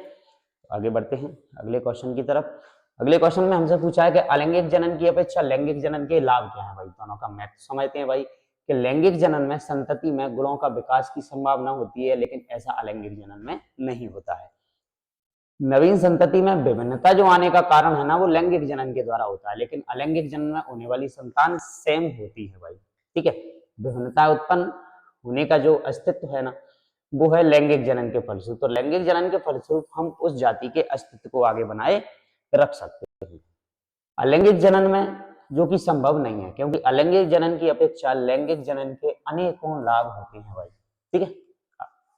आगे बढ़ते हैं अगले क्वेश्चन की तरफ। अगले क्वेश्चन में हमसे पूछा है कि अलैंगिक जनन की अपेक्षा लैंगिक जनन के लाभ क्या है भाई? दोनों का महत्व समझते हैं भाई कि लैंगिक जनन में संतति में गुणों का विकास की संभावना होती है, लेकिन ऐसा अलैंगिक जनन में नहीं होता है। नवीन संतति में विभिन्नता जो आने का कारण है ना, वो लैंगिक जनन के द्वारा होता है, लेकिन अलैंगिक जनन में होने वाली संतान सेम होती है भाई। ठीक है, विभिन्नता उत्पन्न होने का जो अस्तित्व है ना, वो है लैंगिक जनन के फलस्वरूप। तो लैंगिक जनन के फलस्वरूप हम उस जाति के अस्तित्व को आगे बनाए रख सकते हैं। अलैंगिक जनन में जो कि संभव नहीं है, क्योंकि अलैंगिक जनन की अपेक्षा लैंगिक जनन के अनेकों लाभ होते हैं भाई। ठीक है,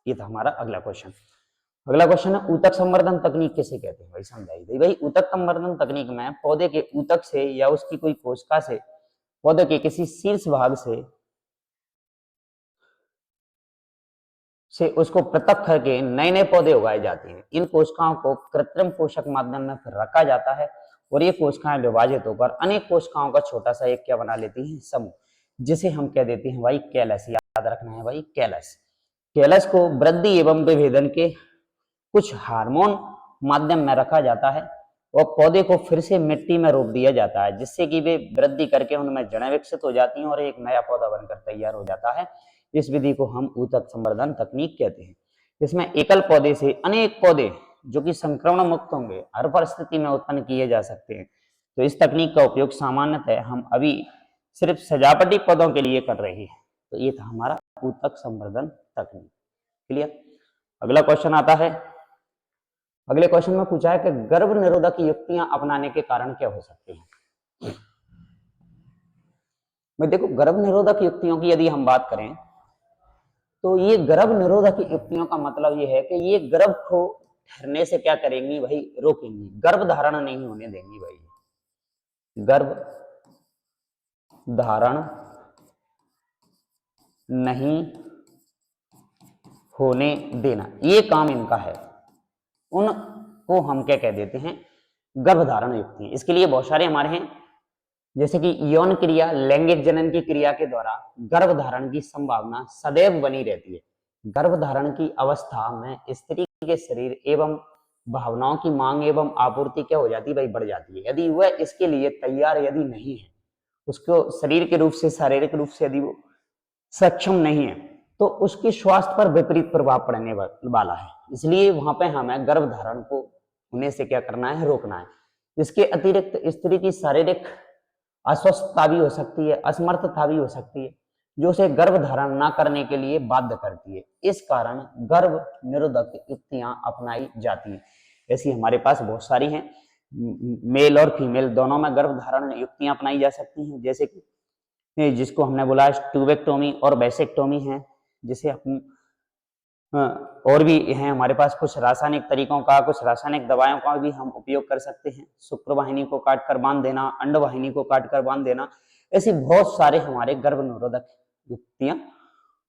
ये था हमारा अगला क्वेश्चन। अगला क्वेश्चन है ऊतक संवर्धन तकनीक किसे कहते हैं भाई? समझाइए भाई। ऊतक संवर्धन तकनीक में पौधे के ऊतक से या उसकी कोई कोशिका से, पौधे के किसी शीर्ष भाग से उसको पृथक करके नए नए पौधे उगाए जाते हैं। इन कोशिकाओं को कृत्रिम पोषक माध्यम में फिर रखा जाता है, और ये कोशिकाएं विभाजित होकर अनेक कोशिकाओं का छोटा सा एक क्या बना लेती हैं? समूह, जिसे हम कह देते हैं भाई कैलस। याद रखना है भाई, कैलस। कैलस को वृद्धि एवं विभेदन के कुछ हार्मोन माध्यम में रखा जाता है, और पौधे को फिर से मिट्टी में रोप दिया जाता है, जिससे कि वे वृद्धि करके उनमें जड़ें विकसित हो जाती हैं और एक नया पौधा बनकर तैयार हो जाता है। इस विधि को हम ऊतक संवर्धन तकनीक कहते हैं। इसमें एकल पौधे से अनेक पौधे जो कि संक्रमण मुक्त होंगे, हर परिस्थिति में उत्पन्न किए जा सकते हैं। तो इस तकनीक का उपयोग सामान्यतः हम अभी सिर्फ सजावटी पौधों के लिए कर रहे हैं। तो ये था हमारा ऊतक संवर्धन तकनीक। क्लियर? अगला क्वेश्चन आता है। अगले क्वेश्चन में पूछा है कि गर्भ निरोधक युक्तियां अपनाने के कारण क्या हो सकते हैं? मैं देखो, गर्भ निरोधक युक्तियों की यदि हम बात करें तो ये गर्भ निरोधक युक्तियों का मतलब ये है कि ये गर्भ को ठहरने से क्या करेंगी भाई? रोकेंगी, गर्भ धारण नहीं होने देंगी भाई। गर्भ धारण नहीं होने देना, ये काम इनका है। उनको हम क्या कह देते हैं? गर्भधारण युक्ति। इसके लिए बहुत सारे हमारे हैं, जैसे कि यौन क्रिया, लैंगिक जनन की क्रिया के द्वारा गर्भधारण की संभावना सदैव बनी रहती है। गर्भधारण की अवस्था में स्त्री के शरीर एवं भावनाओं की मांग एवं आपूर्ति क्या हो जाती है भाई? बढ़ जाती है। यदि वह इसके लिए तैयार यदि नहीं है, उसको शरीर के रूप से, शारीरिक रूप से यदि वो सक्षम नहीं है, तो उसके स्वास्थ्य पर विपरीत प्रभाव पड़ने वाला है। इसलिए वहां पे हमें गर्भधारण को होने से क्या करना है? रोकना है। इसके अतिरिक्त स्त्री की शारीरिक अस्वस्थता भी हो सकती है, असमर्थता भी हो सकती है, जो उसे गर्भधारण ना करने के लिए बाध्य करती है। इस कारण गर्भ निरोधक युक्तियां अपनाई जाती हैं। ऐसी हमारे पास बहुत सारी हैं, मेल और फीमेल दोनों में गर्भधारण युक्तियां अपनाई जा सकती हैं, जैसे कि जिसको हमने बोला ट्यूबेक्टोमी और वैसेक्टोमी है, जिसे हम और भी हैं हमारे पास कुछ रासायनिक तरीकों का, कुछ रासायनिक दवाओं का भी हम उपयोग कर सकते हैं। शुक्रवाहिनी को काटकर बांध देना, अंडवाहिनी को काटकर बांध देना, ऐसी बहुत सारे हमारे गर्भ निरोधक युक्तियां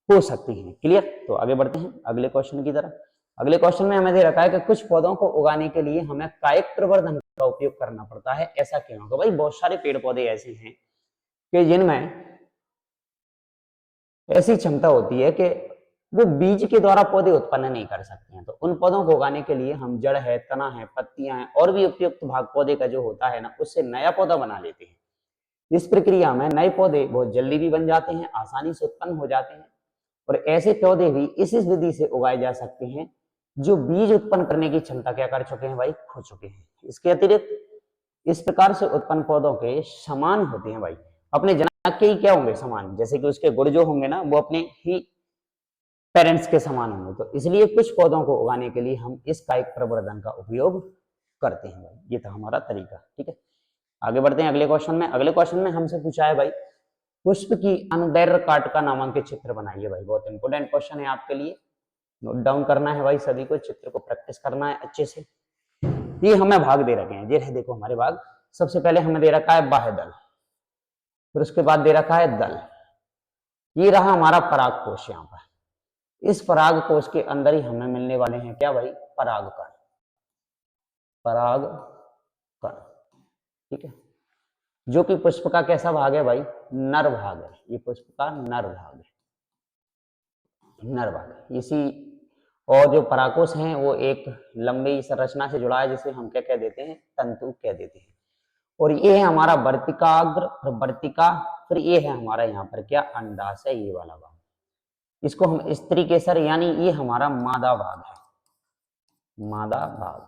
हो सकती हैं। क्लियर? तो आगे बढ़ते हैं अगले क्वेश्चन की तरफ। अगले क्वेश्चन में हमें दे रखा है कि कुछ पौधों को उगाने के लिए हमें कायिक प्रवर्धन का उपयोग करना पड़ता है, ऐसा क्यों? तो भाई बहुत सारे पेड़ पौधे ऐसे हैं कि जिनमें ऐसी क्षमता होती है कि वो बीज के द्वारा पौधे उत्पन्न नहीं कर सकते हैं। तो उन पौधों को उगाने के लिए हम जड़ है, तना है, पत्तियां हैं और भी उपयुक्त भाग पौधे का जो होता है ना, उससे नया पौधा बना लेते हैं। इस प्रक्रिया में नए पौधे बहुत जल्दी भी बन जाते हैं, आसानी से उत्पन्न हो जाते हैं, और ऐसे पौधे भी इस विधि से उगाए जा सकते हैं जो बीज उत्पन्न करने की क्षमता क्या कर चुके हैं भाई? खो चुके हैं। इसके अतिरिक्त इस प्रकार से उत्पन्न पौधों के समान होते हैं भाई, अपने जनक के ही क्या होंगे? समान। जैसे कि उसके गुण जो होंगे ना, वो अपने ही पेरेंट्स के समान होंगे। तो इसलिए कुछ पौधों को उगाने के लिए हम इस कायिक प्रवर्धन का उपयोग करते हैं भाई। ये था हमारा तरीका, ठीक है। आगे बढ़ते हैं अगले क्वेश्चन में। अगले क्वेश्चन में हमसे पूछा है भाई, पुष्प की अनुदैर्घ्य काट का नामांकित चित्र बनाइए भाई। बहुत इंपोर्टेंट क्वेश्चन है आपके लिए, नोट डाउन करना है भाई सभी को, चित्र को प्रैक्टिस करना है अच्छे से। ये हमें भाग दे रखे हैं, ये देखो हमारे भाग। सबसे पहले हमें दे रखा है बाह्य दल, फिर उसके बाद दे रखा है दल। ये रहा हमारा पराग कोश। यहाँ पर इस पराग कोश के अंदर ही हमें मिलने वाले हैं क्या भाई, परागकण। परागकण, ठीक है, जो कि पुष्प का कैसा भाग है भाई, नर भाग है। ये पुष्प का नर भाग है, नर भाग। इसी और जो परागकोश हैं वो एक लंबी संरचना से जुड़ा है, जिसे हम क्या कह देते हैं, तंतु कह देते हैं। और ये है हमारा वर्तिकाग्र, फिर वर्तिका, फिर ये है हमारा यहाँ पर क्या, अंडाशय, ये वाला भाग। इसको हम स्त्री केसर, यानी ये हमारा मादा भाग है, मादा भाग,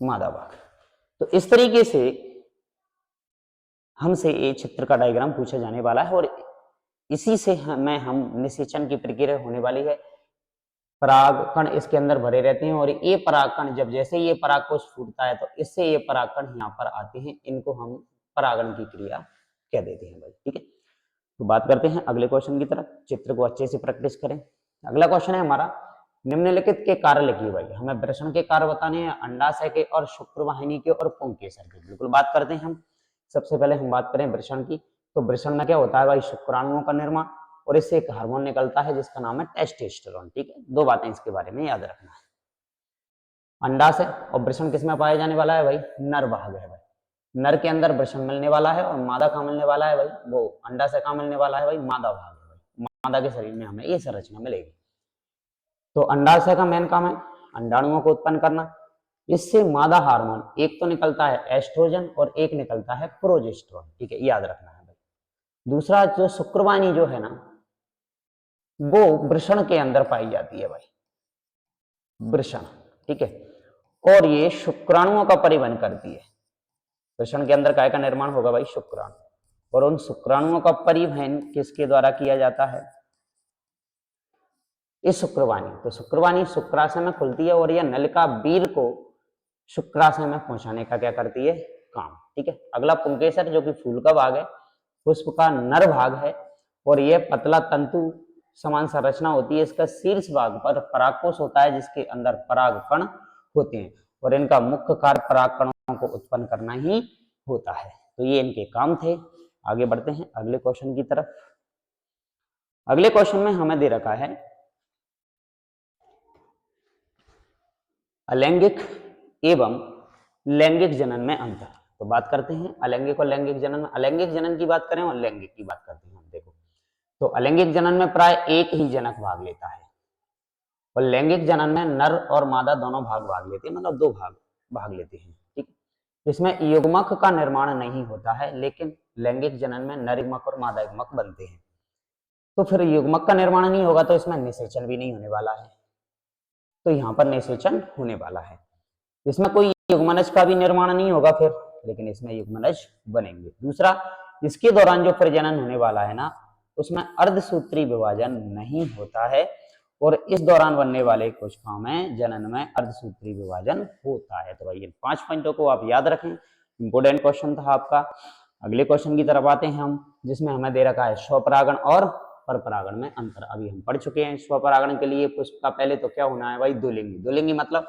मादा भाग। तो इस तरीके से हमसे ये चित्र का डायग्राम पूछा जाने वाला है, और इसी से हम निषेचन की प्रक्रिया होने वाली है। परागकण इसके अंदर भरे रहते हैं, और ये परागकण जब जैसे ये परागकोश फूटता है तो इससे ये परागकण यहाँ पर आते हैं, इनको हम परागण की क्रिया कह देते हैं भाई, ठीक है। तो बात करते हैं अगले क्वेश्चन की तरफ, चित्र को अच्छे से प्रैक्टिस करें। अगला क्वेश्चन है हमारा, निम्नलिखित के कार्य लिखिए भाई। हमें वृषण के कार्य बताने हैं, अंडाशय के और शुक्रवाहिनी के और पुंकेसर के। बिल्कुल बात करते हैं हम। सबसे पहले हम बात करें वृषण की, तो वृषण में क्या होता है भाई, शुक्राणुओं का निर्माण, और इससे एक हार्मोन निकलता है जिसका नाम है टेस्टोस्टेरोन, ठीक है। दो बातें इसके बारे में याद रखना है। अंडाशय और वृषण किसमें पाया जाने वाला है भाई, नर भाग है भाई। नर के अंदर वृषण मिलने वाला है, और मादा कहाँ मिलने वाला है भाई, वो अंडाशय कहाँ मिलने वाला है भाई, मादा भाग है भाई। मादा के शरीर में हमें ये संरचना मिलेगी। तो अंडाशय का मेन काम है अंडाणुओं को उत्पन्न करना। इससे मादा हार्मोन एक तो निकलता है एस्ट्रोजन और एक निकलता है प्रोजेस्टेरोन, ठीक है, याद रखना है भाई। दूसरा जो शुक्रवाहिनी जो है ना, वो वृषण के अंदर पाई जाती है भाई, वृषण, ठीक है, और ये शुक्राणुओं का परिवहन करती है। वृषण के अंदर काय का निर्माण होगा भाई, शुक्राणु, और उन शुक्राणुओं का परिवहन किसके द्वारा किया जाता है, इस शुक्रवाणी। तो शुक्रवाणी शुक्राशय में खुलती है, और यह नलिका बीर को शुक्राशय में पहुंचाने का क्या करती है, काम, ठीक है। अगला पुंकेसर, जो कि फूल का भाग है, पुष्प का नर भाग है, और यह पतला तंतु समान संरचना होती है। इसका शीर्ष भाग पर परागकोश होता है, जिसके अंदर परागकण होते हैं, और इनका मुख्य कार्य परागकणों को उत्पन्न करना ही होता है। तो ये इनके काम थे। आगे बढ़ते हैं अगले क्वेश्चन की तरफ। अगले क्वेश्चन में हमें दे रखा है अलैंगिक एवं लैंगिक जनन में अंतर। तो बात करते हैं अलैंगिक और लैंगिक जनन में। अलैंगिक जनन की बात करें और लैंगिक की बात करते हैं हम। देखो, तो अलैंगिक जनन में प्राय एक ही जनक भाग लेता है, और लैंगिक जनन में नर और मादा दोनों भाग लेते हैं, मतलब दो भाग लेते हैं, ठीक है। इसमें युग्मक का निर्माण नहीं होता है, लेकिन लैंगिक जनन में नर युग्मक और मादा युग्मक बनते हैं। तो फिर युग्मक का निर्माण नहीं होगा तो इसमें निषेचन भी नहीं होने वाला है, तो यहाँ पर निषेचन होने वाला है। इसमें कोई युग्मनज का भी निर्माण नहीं होगा फिर, लेकिन इसमें युग्मनज बनेंगे। दूसरा, इसके दौरान जो प्रजनन होने वाला है ना, उसमें अर्धसूत्री विभाजन नहीं होता है, और इस दौरान बनने वाले कोशिकाओं में जनन में अर्धसूत्री विभाजन होता है। तो भाई इन 5 पॉइंटों को आप याद रखें, इंपोर्टेंट क्वेश्चन था आपका। अगले क्वेश्चन की तरफ आते हैं हम, जिसमें हमें दे रखा है स्वपरागण और परपरागण में अंतर। अभी हम पढ़ चुके हैं। स्वपरागण के लिए पुष्प का पहले तो क्या होना है भाई, द्विलिंगी। द्विलिंगी मतलब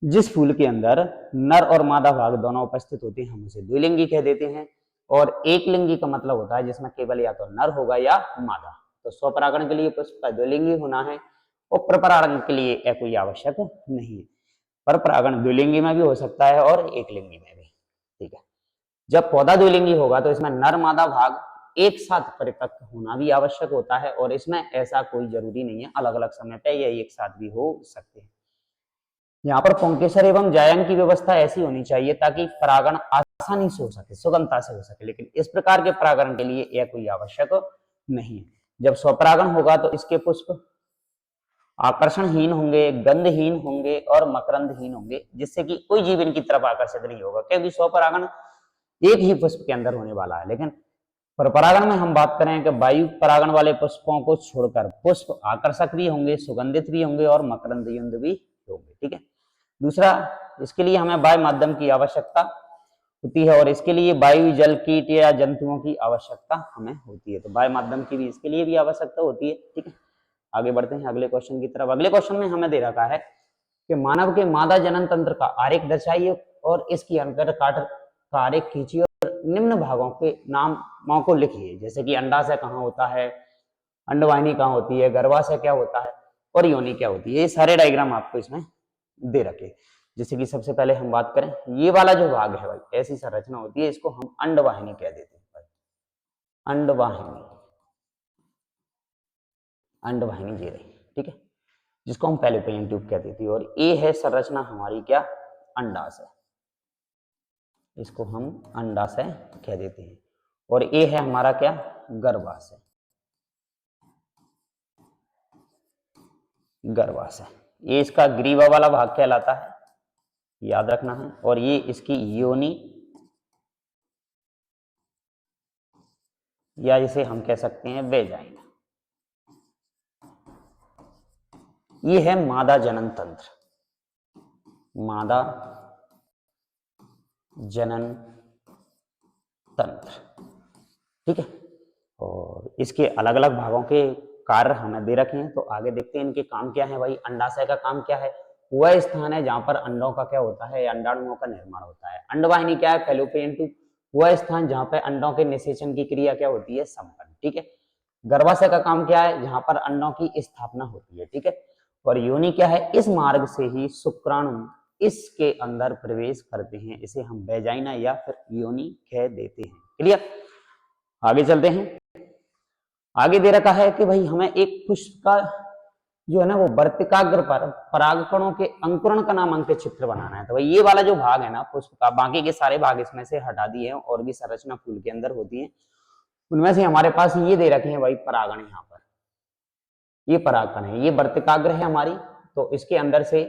जिस फूल के अंदर नर और मादा भाग दोनों उपस्थित होते हैं, हम उसे द्विलिंगी कह देते हैं। और एक लिंगी का मतलब होता है जिसमें केवल या तो नर होगा या मादा। तो स्वपरागण के लिए पुष्प का द्विलिंगी होना है, और परपरागण के लिए यह कोई आवश्यक नहीं है। परपरागण द्विलिंगी में भी हो सकता है और एक लिंगी में भी, ठीक है। जब पौधा द्विलिंगी होगा तो इसमें नर मादा भाग एक साथ परिपक्व होना भी आवश्यक होता है, और इसमें ऐसा कोई जरूरी नहीं है, अलग अलग समय पे ये एक साथ भी हो सकते हैं। यहाँ पर पुंकेसर एवं जायंग की व्यवस्था ऐसी होनी चाहिए ताकि परागण आसानी से हो सके, सुगमता से हो सके, लेकिन इस प्रकार के परागण के लिए यह कोई आवश्यक नहीं है। जब स्वपरागण होगा तो इसके पुष्प आकर्षणहीन होंगे, गंधहीन होंगे और मकरंदहीन होंगे, जिससे कि कोई जीव इनकी तरफ आकर्षित नहीं होगा, क्योंकि स्वपरागण एक ही पुष्प के अंदर होने वाला है। लेकिन पर परागण में हम बात करें कि वायु परागण वाले पुष्पों को छोड़कर पुष्प आकर्षक भी होंगे, सुगंधित भी होंगे और मकरंदयुक्त भी होंगे। ठीक है। दूसरा, इसके लिए हमें वायु माध्यम की आवश्यकता होती है और इसके लिए वायु, जल, कीट या जंतुओं की आवश्यकता हमें होती है। तो वायु माध्यम की भी इसके लिए भी आवश्यकता होती है। ठीक है। आगे बढ़ते हैं अगले क्वेश्चन की तरफ। अगले क्वेश्चन में हमें दे रखा है कि मानव के मादा जनन तंत्र का आरेख दर्शाइए और इसकी अंतर काट का आरेख खींचिए और निम्न भागों के नामों को लिखिए। जैसे कि अंडाशय कहाँ होता है, अंडवाहिनी कहाँ होती है, गर्भाशय क्या होता है और योनि क्या होती है। ये सारे डायग्राम आपको इसमें दे रखे। जैसे कि सबसे पहले हम बात करें, ये वाला जो भाग है भाई, ऐसी संरचना होती है, इसको हम अंडवाहिनी कह देते हैं भाई। अंडवाहिनी, अंडवाहिनी ये रही। ठीक है, जिसको हम फैलोपियन ट्यूब कहते थे। और ये है संरचना हमारी क्या, अंडाशय, इसको हम अंडाशय कह देते हैं। और ये है हमारा क्या, गर्भाशय, गर्भाशय। ये इसका ग्रीवा वाला भाग कहलाता है, याद रखना है। और ये इसकी योनि या जिसे हम कह सकते हैं वेजाइना। ये है मादा जनन तंत्र, मादा जनन तंत्र। ठीक है। और इसके अलग अलग भागों के कार्य हमें दे रखे हैं, तो आगे देखते हैं इनके काम क्या है भाई। अंडाशय का काम क्या है, वह स्थान है जहां पर अंडों का क्या होता है, अंडाणुओं का निर्माण होता है। अंडवाहिनी क्या है, फैलोपियन ट्यूब, वह स्थान जहां पर अंडों के निषेचन की क्रिया क्या होती है, संपन्न। ठीक है। गर्भाशय का काम क्या है, जहां पर अंडों की स्थापना होती है। ठीक है। और योनि क्या है, इस मार्ग से ही शुक्राणु इसके अंदर प्रवेश करते हैं, इसे हम वेजाइना या फिर योनि कह देते हैं। क्लियर। आगे चलते हैं। आगे दे रखा है कि भाई हमें एक पुष्प का जो है ना वो वर्तिकाग्र पर परागकणों के अंकुरण का नामांकित चित्र बनाना है। तो भाई ये वाला जो भाग है ना पुष्प का, बाकी के सारे भाग इसमें से हटा दिए हैं, और भी संरचना फूल के अंदर होती है। उनमें से हमारे पास ये दे रखे हैं भाई परागण। यहाँ पर ये परागकण है, ये वर्तिकाग्र है हमारी। तो इसके अंदर से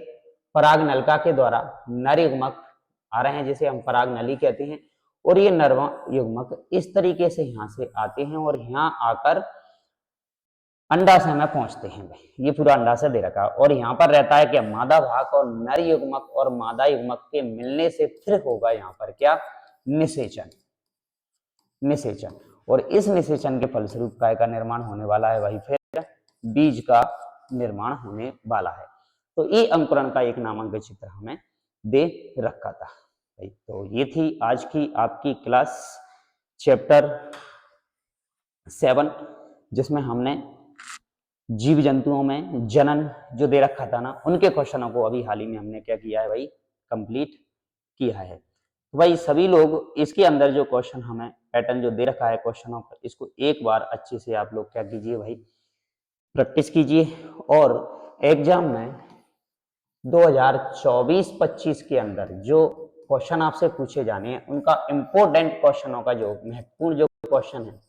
पराग नलिका के द्वारा नर युग्मक आ रहे हैं, जिसे हम पराग नली कहते हैं। और ये नर युग्मक इस तरीके से यहाँ से आते हैं और यहाँ आकर अंडाशय में पहुंचते हैं। ये पूरा अंडाशय दे रखा है। और यहाँ पर रहता है क्या, मादा भाग और नर युग्मक और मादा युग्मक के मिलने से फिर होगा यहाँ पर क्या, निषेचन, निषेचन। और इस निषेचन के फलस्वरूप काय का निर्माण होने वाला है भाई, फिर बीज का निर्माण होने वाला है। तो ये अंकुरण का एक नामांकित चित्र हमें दे रखा था भाई। तो ये थी आज की आपकी क्लास चैप्टर 7, जिसमें हमने जीव जंतुओं में जनन जो दे रखा था ना, उनके क्वेश्चनों को अभी हाल ही में हमने क्या किया है भाई, कंप्लीट किया है। तो भाई सभी लोग इसके अंदर जो क्वेश्चन हमें पैटर्न जो दे रखा है क्वेश्चनों का, इसको एक बार अच्छे से आप लोग क्या कीजिए भाई, प्रैक्टिस कीजिए। और एग्जाम में 2024-25 के अंदर जो क्वेश्चन आपसे पूछे जाने हैं, उनका इंपॉर्टेंट क्वेश्चनों का जो महत्वपूर्ण जो क्वेश्चन है,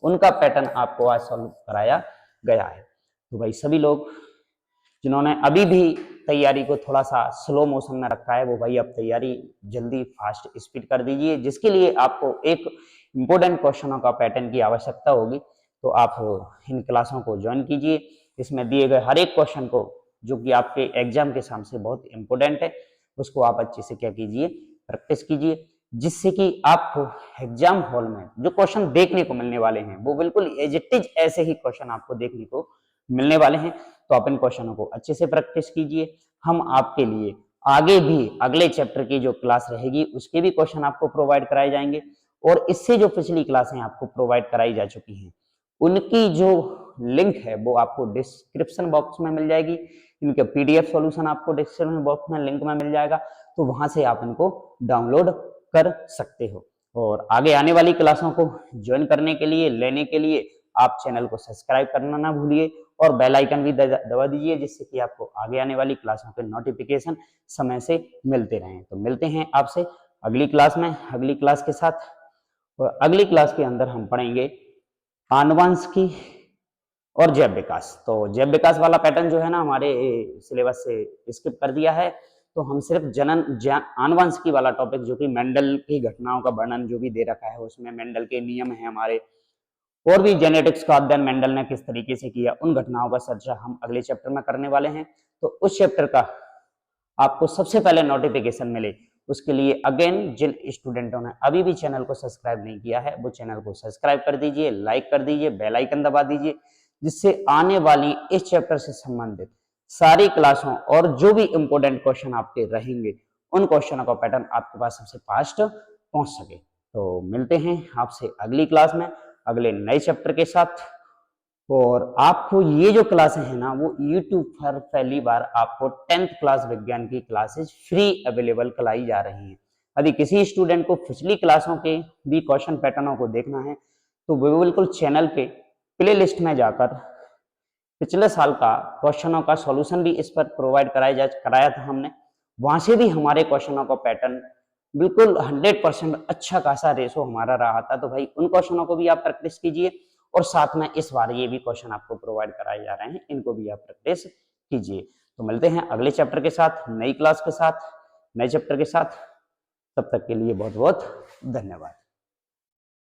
उनका पैटर्न आपको आज सॉल्व कराया गया है। तो भाई सभी लोग जिन्होंने अभी भी तैयारी को थोड़ा सा स्लो मोशन में रखा है, वो भाई अब तैयारी जल्दी फास्ट स्पीड कर दीजिए, जिसके लिए आपको एक इम्पोर्टेंट क्वेश्चनों का पैटर्न की आवश्यकता होगी। तो आप इन क्लासों को ज्वाइन कीजिए। इसमें दिए गए हर एक क्वेश्चन को, जो कि आपके एग्जाम के सामने बहुत इंपॉर्टेंट है, उसको आप अच्छे से क्या कीजिए, प्रैक्टिस कीजिए, जिससे कि आपको एग्जाम हॉल में जो क्वेश्चन देखने को मिलने वाले हैं, वो बिल्कुल एज इट इज ऐसे ही क्वेश्चन आपको देखने को मिलने वाले हैं। तो आप इन क्वेश्चनों को अच्छे से प्रैक्टिस कीजिए। हम आपके लिए आगे भी अगले चैप्टर की जो क्लास रहेगी, उसके भी क्वेश्चन आपको प्रोवाइड कराए जाएंगे। और इससे जो पिछली क्लासें आपको प्रोवाइड कराई जा चुकी हैं, उनकी जो लिंक है वो आपको डिस्क्रिप्शन बॉक्स में मिल जाएगी। इनके पीडीएफ सॉल्यूशन आपको डिस्क्रिप्शन बॉक्स में लिंक में मिल जाएगा, तो वहां से आप इनको डाउनलोड कर सकते हो। और आगे आने वाली क्लासों को ज्वाइन करने के लिए, लेने के लिए आप चैनल को सब्सक्राइब करना ना भूलिए और बेल आइकन भी दबा दीजिए, जिससे कि आपको आगे आने वाली क्लासों के नोटिफिकेशन समय से मिलते रहें। तो मिलते हैं आपसे अगली क्लास में, अगली क्लास के साथ। और अगली क्लास के अंदर हम पढ़ेंगे आनुवंशिकी और जैव विकास। तो जैव विकास वाला पैटर्न जो है ना, हमारे सिलेबस से स्किप कर दिया है। तो हम सिर्फ आनुवंशिकी वाला टॉपिक, जो कि मेंडल की घटनाओं का वर्णन जो भी दे रखा है, उसमें मेंडल के नियम है हमारे, और भी जेनेटिक्स का अध्ययन मेंडल ने किस तरीके से किया, उन घटनाओं का चर्चा हम अगले चैप्टर में करने वाले हैं। तो उस चैप्टर का आपको सबसे पहले नोटिफिकेशन मिले, उसके लिए अगेन जिन स्टूडेंटों ने अभी भी चैनल को सब्सक्राइब नहीं किया है वो चैनल को सब्सक्राइब कर दीजिए, लाइक कर दीजिए, बेल आइकन दबा दीजिए, जिससे आने वाली इस चैप्टर से संबंधित सारी क्लासों और जो भी इंपॉर्टेंट क्वेश्चन आपके रहेंगे उन क्वेश्चनों का पैटर्न आपके पास सबसे फास्ट पहुंच सके। तो मिलते हैं आपसे अगली क्लास में अगले नए चैप्टर के साथ। और आपको ये जो क्लासें हैं ना वो YouTube पर पहली बार आपको 10th क्लास विज्ञान की क्लासेस फ्री अवेलेबल कराई जा रही हैं। यदि किसी स्टूडेंट को पिछली क्लासों के भी क्वेश्चन पैटर्नों को देखना है तो वो बिल्कुल चैनल पे प्ले लिस्ट में जाकर पिछले साल का क्वेश्चनों का सॉल्यूशन भी इस पर प्रोवाइड कराया था हमने, वहां से भी हमारे क्वेश्चनों का पैटर्न बिल्कुल 100% अच्छा खासा रेशो हमारा रहा था। तो भाई उन क्वेश्चनों को भी आप प्रैक्टिस कीजिए और साथ में इस बार ये भी क्वेश्चन आपको प्रोवाइड कराए जा रहे हैं, इनको भी आप प्रैक्टिस कीजिए। तो मिलते हैं अगले चैप्टर के साथ, नई क्लास के साथ, नए चैप्टर के साथ। तब तक के लिए बहुत बहुत धन्यवाद।